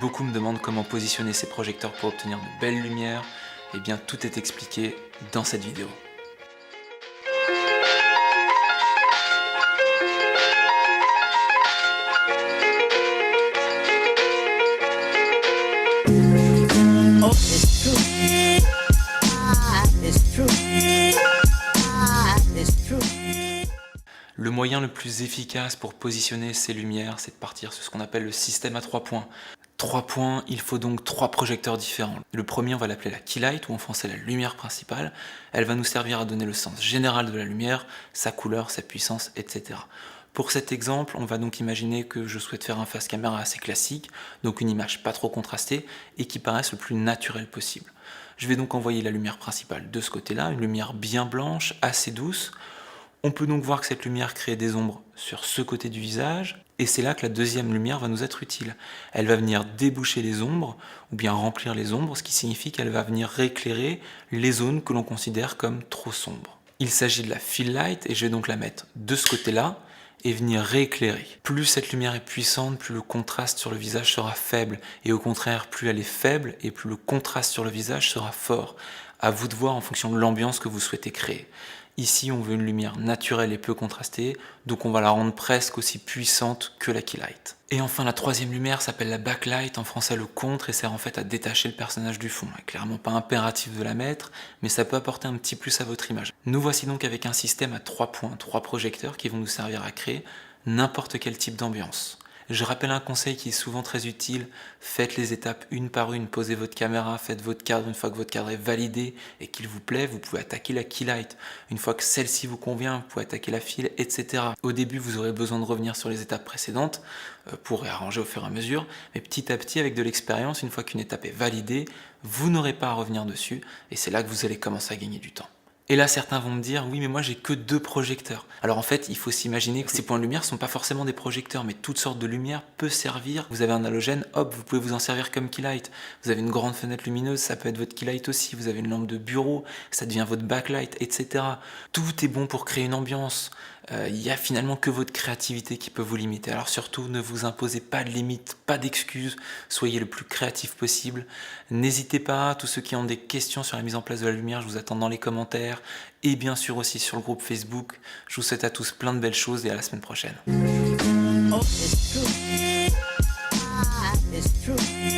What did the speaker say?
Beaucoup me demandent comment positionner ces projecteurs pour obtenir de belles lumières. Eh bien, tout est expliqué dans cette vidéo. Oh, it's true. It's true. It's true. Le moyen le plus efficace pour positionner ces lumières, c'est de partir sur ce qu'on appelle le système à 3 points. 3 points, il faut donc 3 projecteurs différents. Le premier, on va l'appeler la key light, ou en français la lumière principale. Elle va nous servir à donner le sens général de la lumière, sa couleur, sa puissance, etc. Pour cet exemple, on va donc imaginer que je souhaite faire un face caméra assez classique, donc une image pas trop contrastée, et qui paraisse le plus naturel possible. Je vais donc envoyer la lumière principale de ce côté-là, une lumière bien blanche, assez douce. On peut donc voir que cette lumière crée des ombres sur ce côté du visage, et c'est là que la deuxième lumière va nous être utile. Elle va venir déboucher les ombres, ou bien remplir les ombres, ce qui signifie qu'elle va venir rééclairer les zones que l'on considère comme trop sombres. Il s'agit de la fill light, et je vais donc la mettre de ce côté-là, et venir rééclairer. Plus cette lumière est puissante, plus le contraste sur le visage sera faible, et au contraire, plus elle est faible, et plus le contraste sur le visage sera fort. À vous de voir en fonction de l'ambiance que vous souhaitez créer. Ici, on veut une lumière naturelle et peu contrastée, donc on va la rendre presque aussi puissante que la key light. Et enfin, la troisième lumière s'appelle la backlight, en français le contre, et sert en fait à détacher le personnage du fond. Clairement pas impératif de la mettre, mais ça peut apporter un petit plus à votre image. Nous voici donc avec un système à 3 points, 3 projecteurs qui vont nous servir à créer n'importe quel type d'ambiance. Je rappelle un conseil qui est souvent très utile, faites les étapes une par une, posez votre caméra, faites votre cadre, une fois que votre cadre est validé et qu'il vous plaît, vous pouvez attaquer la key light. Une fois que celle-ci vous convient, vous pouvez attaquer la fill, etc. Au début, vous aurez besoin de revenir sur les étapes précédentes pour réarranger au fur et à mesure, mais petit à petit, avec de l'expérience, une fois qu'une étape est validée, vous n'aurez pas à revenir dessus et c'est là que vous allez commencer à gagner du temps. Et là, certains vont me dire, oui, mais moi, j'ai que 2 projecteurs. Alors en fait, il faut s'imaginer que ces points de lumière ne sont pas forcément des projecteurs, mais toutes sortes de lumière peut servir. Vous avez un halogène, hop, vous pouvez vous en servir comme key light. Vous avez une grande fenêtre lumineuse, ça peut être votre key light aussi. Vous avez une lampe de bureau, ça devient votre backlight, etc. Tout est bon pour créer une ambiance. Il n'y a finalement que votre créativité qui peut vous limiter. Alors surtout, ne vous imposez pas de limites, pas d'excuses, soyez le plus créatif possible. N'hésitez pas, tous ceux qui ont des questions sur la mise en place de la lumière, je vous attends dans les commentaires et bien sûr aussi sur le groupe Facebook. Je vous souhaite à tous plein de belles choses et à la semaine prochaine. Oh, it's true. It's true.